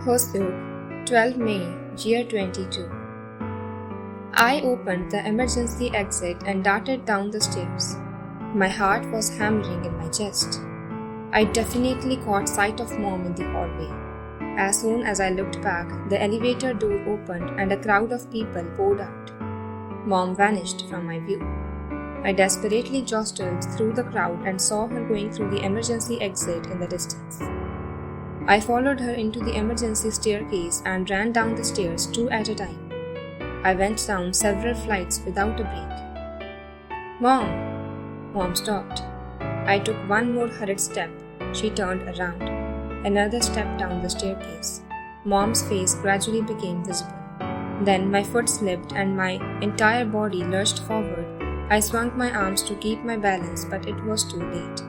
Hoseok, 12 May, year 22. I opened the emergency exit and darted down the stairs. My heart was hammering in my chest. I definitely caught sight of Mom in the hallway. As soon as I looked back, the elevator door opened and a crowd of people poured out. Mom vanished from my view. I desperately jostled through the crowd and saw her going through the emergency exit in the distance. I followed her into the emergency staircase and ran down the stairs 2 at a time. I went down several flights without a break. Mom! Mom stopped. I took one more hurried step. She turned around. Another step down the staircase. Mom's face gradually became visible. Then my foot slipped and my entire body lurched forward. I swung my arms to keep my balance, but it was too late.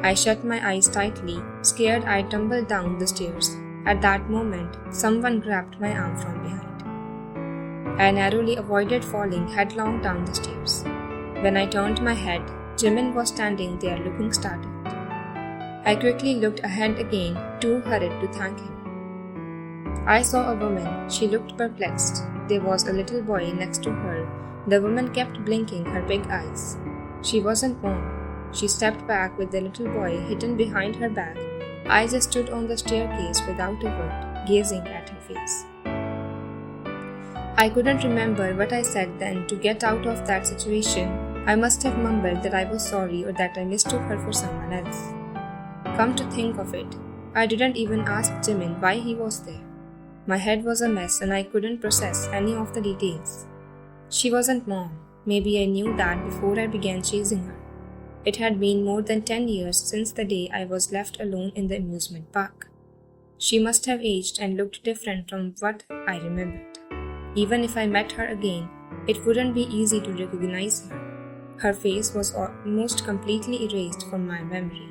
I shut my eyes tightly, scared I tumbled down the stairs. At that moment, someone grabbed my arm from behind. I narrowly avoided falling headlong down the stairs. When I turned my head, Jimin was standing there looking startled. I quickly looked ahead again, too hurried to thank him. I saw a woman. She looked perplexed. There was a little boy next to her. The woman kept blinking her big eyes. She wasn't Mom. She stepped back with the little boy hidden behind her back. I just stood on the staircase without a word, gazing at her face. I couldn't remember what I said then to get out of that situation. I must have mumbled that I was sorry or that I mistook her for someone else. Come to think of it, I didn't even ask Jimin why he was there. My head was a mess and I couldn't process any of the details. She wasn't Mom. Maybe I knew that before I began chasing her. It had been more than 10 years since the day I was left alone in the amusement park. She must have aged and looked different from what I remembered. Even if I met her again, it wouldn't be easy to recognize her. Her face was almost completely erased from my memory.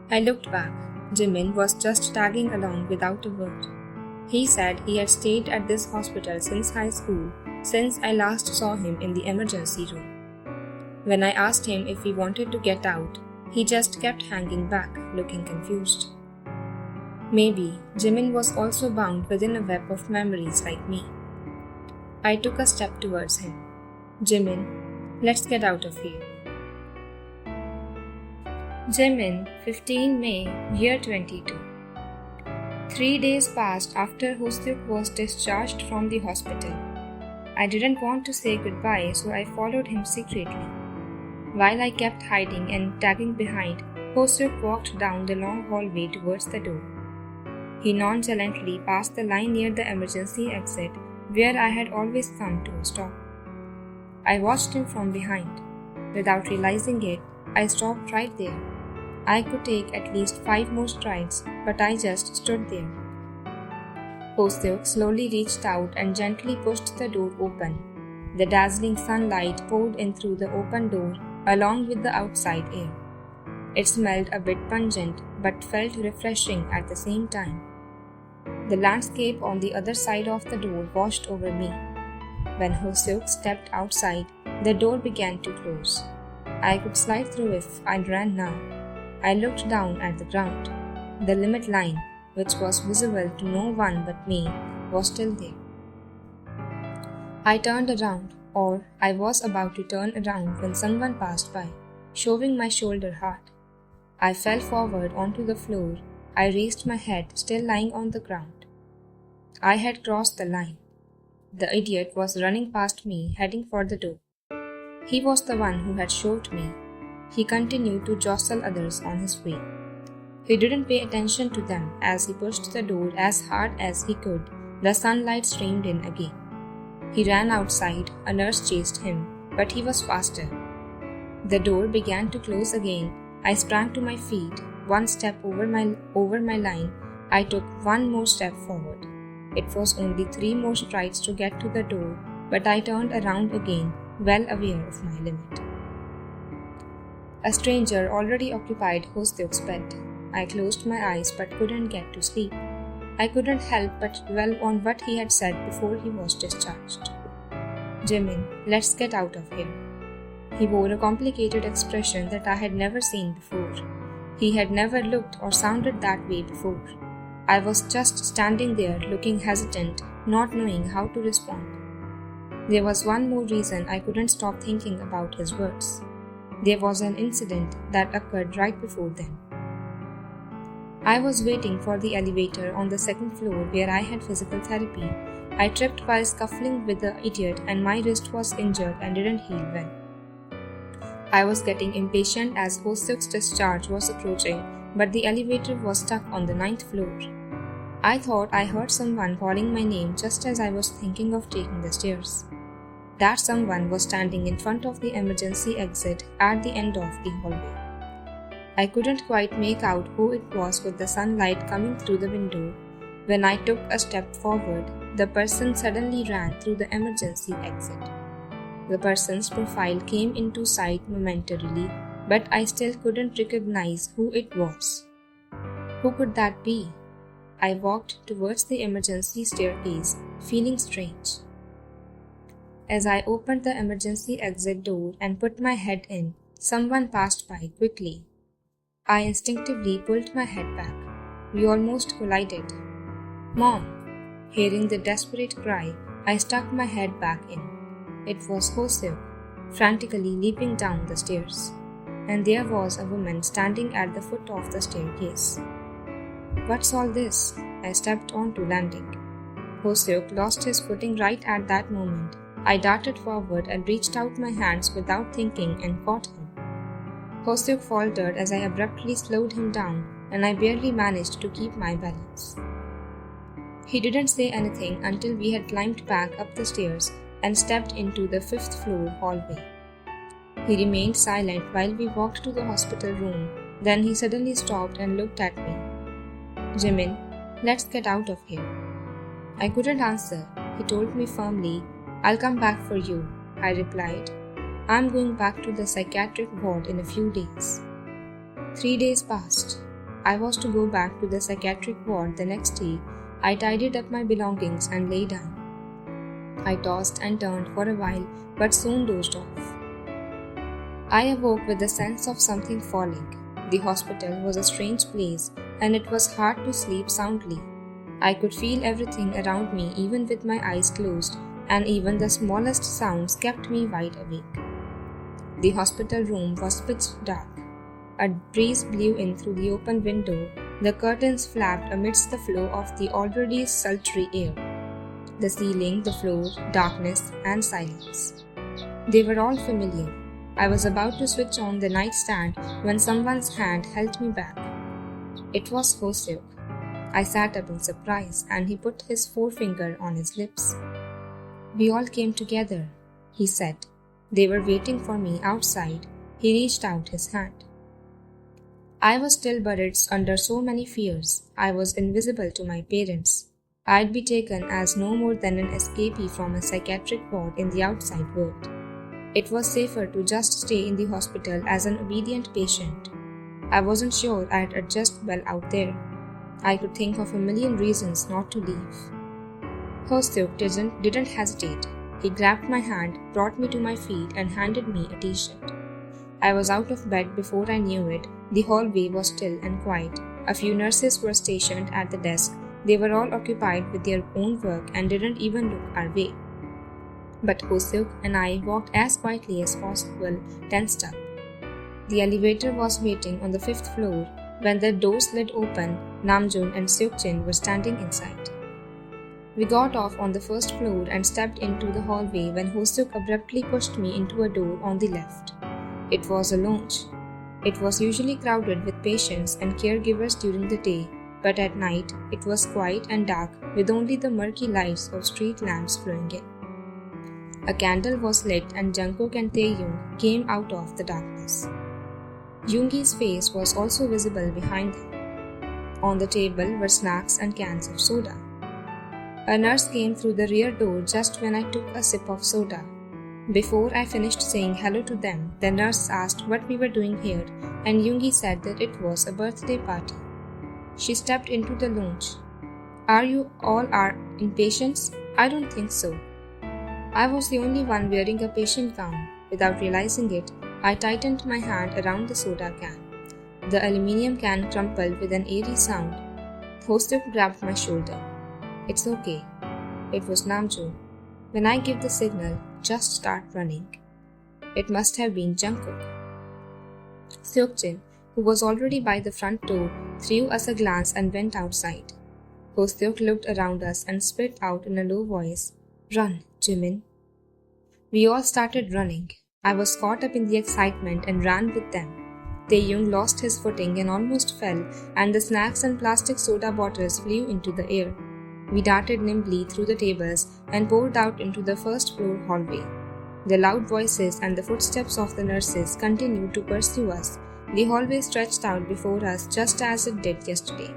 I looked back. Jimin was just tagging along without a word. He said he had stayed at this hospital since high school, since I last saw him in the emergency room. When I asked him if he wanted to get out, he just kept hanging back, looking confused. Maybe Jimin was also bound within a web of memories like me. I took a step towards him. Jimin, let's get out of here. Jimin, 15 May, year 22. 3 days passed after Hoseok was discharged from the hospital. I didn't want to say goodbye, so I followed him secretly. While I kept hiding and tagging behind, Hoseok walked down the long hallway towards the door. He nonchalantly passed the line near the emergency exit, where I had always come to a stop. I watched him from behind. Without realizing it, I stopped right there. I could take at least 5 more strides, but I just stood there. Hoseok slowly reached out and gently pushed the door open. The dazzling sunlight poured in through the open door, along with the outside air. It smelled a bit pungent, but felt refreshing at the same time. The landscape on the other side of the door washed over me. When Hoseok stepped outside, the door began to close. I could slide through if I ran now. I looked down at the ground. The limit line, which was visible to no one but me, was still there. I turned around, or I was about to turn around when someone passed by, shoving my shoulder hard. I fell forward onto the floor. I raised my head, still lying on the ground. I had crossed the line. The idiot was running past me, heading for the door. He was the one who had shoved me. He continued to jostle others on his way. He didn't pay attention to them as he pushed the door as hard as he could. The sunlight streamed in again. He ran outside. A nurse chased him, but he was faster. The door began to close again. I sprang to my feet. 1 step over my line. I took 1 more step forward. It was only 3 more strides to get to the door, but I turned around again, well aware of my limit. A stranger already occupied Hoseok's bed. I closed my eyes but couldn't get to sleep. I couldn't help but dwell on what he had said before he was discharged. Jimin, let's get out of here. He wore a complicated expression that I had never seen before. He had never looked or sounded that way before. I was just standing there looking hesitant, not knowing how to respond. There was one more reason I couldn't stop thinking about his words. There was an incident that occurred right before then. I was waiting for the elevator on the second floor where I had physical therapy. I tripped while scuffling with the idiot and my wrist was injured and didn't heal well. I was getting impatient as Hoseok's discharge was approaching, but the elevator was stuck on the 9th floor. I thought I heard someone calling my name just as I was thinking of taking the stairs. That someone was standing in front of the emergency exit at the end of the hallway. I couldn't quite make out who it was with the sunlight coming through the window. When I took a step forward, the person suddenly ran through the emergency exit. The person's profile came into sight momentarily, but I still couldn't recognize who it was. Who could that be? I walked towards the emergency staircase, feeling strange. As I opened the emergency exit door and put my head in, someone passed by quickly. I instinctively pulled my head back. We almost collided. "Mom!" Hearing the desperate cry, I stuck my head back in. It was Hoseok, frantically leaping down the stairs. And there was a woman standing at the foot of the staircase. "What's all this?" I stepped onto landing. Hoseok lost his footing right at that moment. I darted forward and reached out my hands without thinking and caught him. Hoseok faltered as I abruptly slowed him down, and I barely managed to keep my balance. He didn't say anything until we had climbed back up the stairs and stepped into the 5th floor hallway. He remained silent while we walked to the hospital room. Then he suddenly stopped and looked at me. "Jimin, let's get out of here." I couldn't answer. He told me firmly, "I'll come back for you," I replied. "I'm going back to the psychiatric ward in a few days." 3 days passed. I was to go back to the psychiatric ward the next day. I tidied up my belongings and lay down. I tossed and turned for a while, but soon dozed off. I awoke with the sense of something falling. The hospital was a strange place, and it was hard to sleep soundly. I could feel everything around me even with my eyes closed, and even the smallest sounds kept me wide awake. The hospital room was pitch dark. A breeze blew in through the open window. The curtains flapped amidst the flow of the already sultry air. The ceiling, the floor, darkness, and silence. They were all familiar. I was about to switch on the nightstand when someone's hand held me back. It was Hoseok. I sat up in surprise, and he put his forefinger on his lips. "We all came together," he said. "They were waiting for me outside." He reached out his hand. I was still buried under so many fears. I was invisible to my parents. I'd be taken as no more than an escapee from a psychiatric ward in the outside world. It was safer to just stay in the hospital as an obedient patient. I wasn't sure I'd adjust well out there. I could think of a million reasons not to leave. Hoseok didn't hesitate. He grabbed my hand, brought me to my feet, and handed me a t-shirt. I was out of bed before I knew it. The hallway was still and quiet. A few nurses were stationed at the desk. They were all occupied with their own work and didn't even look our way. But Hoseok and I walked as quietly as possible, tensed up. The elevator was waiting on the 5th floor. When the door slid open, Namjoon and Seokjin were standing inside. We got off on the 1st floor and stepped into the hallway when Hoseok abruptly pushed me into a door on the left. It was a lounge. It was usually crowded with patients and caregivers during the day, but at night it was quiet and dark with only the murky lights of street lamps flowing in. A candle was lit and Jungkook and Taehyung came out of the darkness. Yoongi's face was also visible behind them. On the table were snacks and cans of soda. A nurse came through the rear door just when I took a sip of soda. Before I finished saying hello to them, the nurse asked what we were doing here, and Yoongi said that it was a birthday party. She stepped into the lounge. "Are you all inpatients?" "I don't think so." I was the only one wearing a patient gown. Without realizing it, I tightened my hand around the soda can. The aluminium can crumpled with an eerie sound. Hoseok grabbed my shoulder. It's okay. It was Namjoon. When I give the signal, just start running. It must have been Jungkook. Seokjin, who was already by the front door, threw us a glance and went outside. Hoseok looked around us and spit out in a low voice, "Run, Jimin." We all started running. I was caught up in the excitement and ran with them. Taeyong lost his footing and almost fell, and the snacks and plastic soda bottles flew into the air. We darted nimbly through the tables and poured out into the first floor hallway. The loud voices and the footsteps of the nurses continued to pursue us. The hallway stretched out before us just as it did yesterday.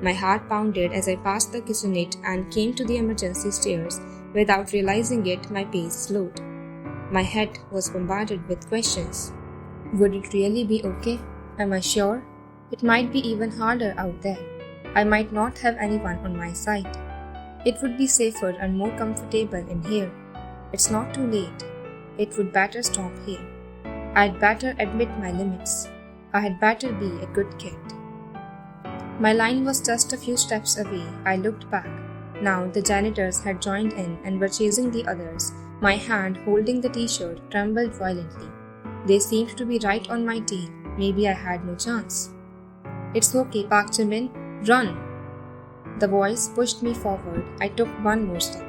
My heart pounded as I passed the kitchenette and came to the emergency stairs. Without realizing it, my pace slowed. My head was bombarded with questions. Would it really be okay? Am I sure? It might be even harder out there. I might not have anyone on my side. It would be safer and more comfortable in here. It's not too late. It would better stop here. I'd better admit my limits. I had better be a good kid. My line was just a few steps away. I looked back. Now the janitors had joined in and were chasing the others. My hand holding the t-shirt trembled violently. They seemed to be right on my tail. Maybe I had no chance. It's okay, Park Jimin. Run! The voice pushed me forward. I took one more step.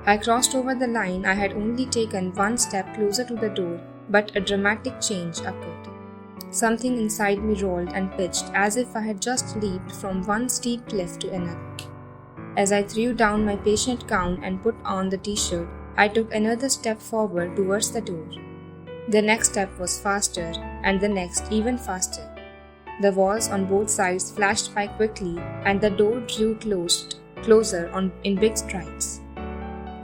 I crossed over the line. I had only taken one step closer to the door, but a dramatic change occurred. Something inside me rolled and pitched as if I had just leaped from one steep cliff to another. As I threw down my patient gown and put on the t-shirt, I took another step forward towards the door. The next step was faster, and the next even faster. The walls on both sides flashed by quickly, and the door drew closer in big strides.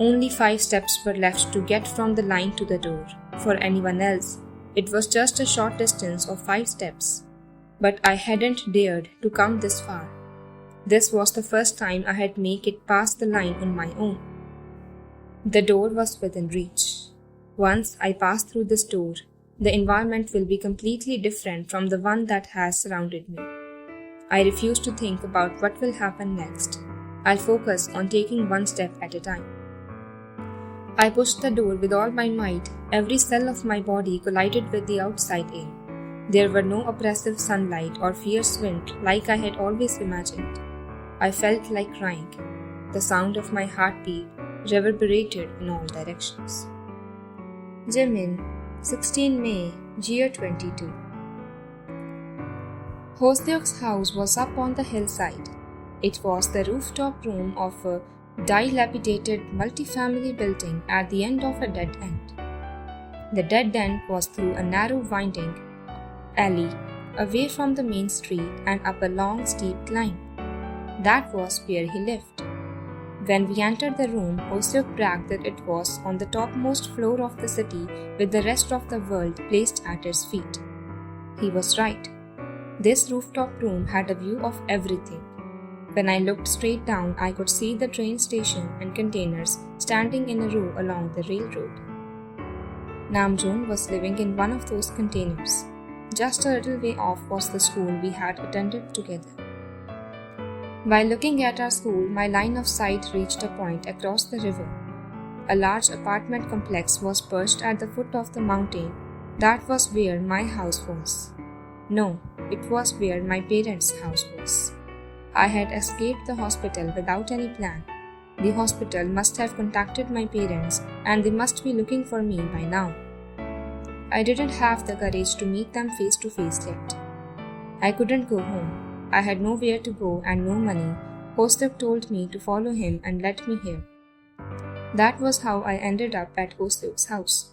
Only 5 steps were left to get from the line to the door. For anyone else, it was just a short distance of 5 steps. But I hadn't dared to come this far. This was the first time I had made it past the line on my own. The door was within reach. Once I pass through this door, the environment will be completely different from the one that has surrounded me. I refuse to think about what will happen next. I'll focus on taking one step at a time. I pushed the door with all my might. Every cell of my body collided with the outside air. There were no oppressive sunlight or fierce wind like I had always imagined. I felt like crying. The sound of my heartbeat reverberated in all directions. Jimin, 16 May, year 22. Hoseok's house was up on the hillside. It was the rooftop room of a dilapidated multifamily building at the end of a dead end. The dead end was through a narrow winding alley away from the main street and up a long steep climb. That was where he lived. When we entered the room, Hoseok bragged that it was on the topmost floor of the city with the rest of the world placed at its feet. He was right. This rooftop room had a view of everything. When I looked straight down, I could see the train station and containers standing in a row along the railroad. Namjoon was living in one of those containers. Just a little way off was the school we had attended together. While looking at our school, my line of sight reached a point across the river. A large apartment complex was perched at the foot of the mountain. That was where my house was. No, it was where my parents' house was. I had escaped the hospital without any plan. The hospital must have contacted my parents, and they must be looking for me by now. I didn't have the courage to meet them face to face yet. I couldn't go home. I had nowhere to go and no money. Hoseok told me to follow him and let me here. That was how I ended up at Hoseok's house.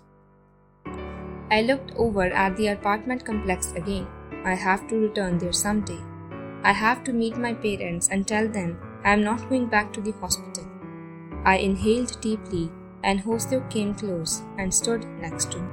I looked over at the apartment complex again. I have to return there someday. I have to meet my parents and tell them I am not going back to the hospital. I inhaled deeply and Hoseok came close and stood next to me.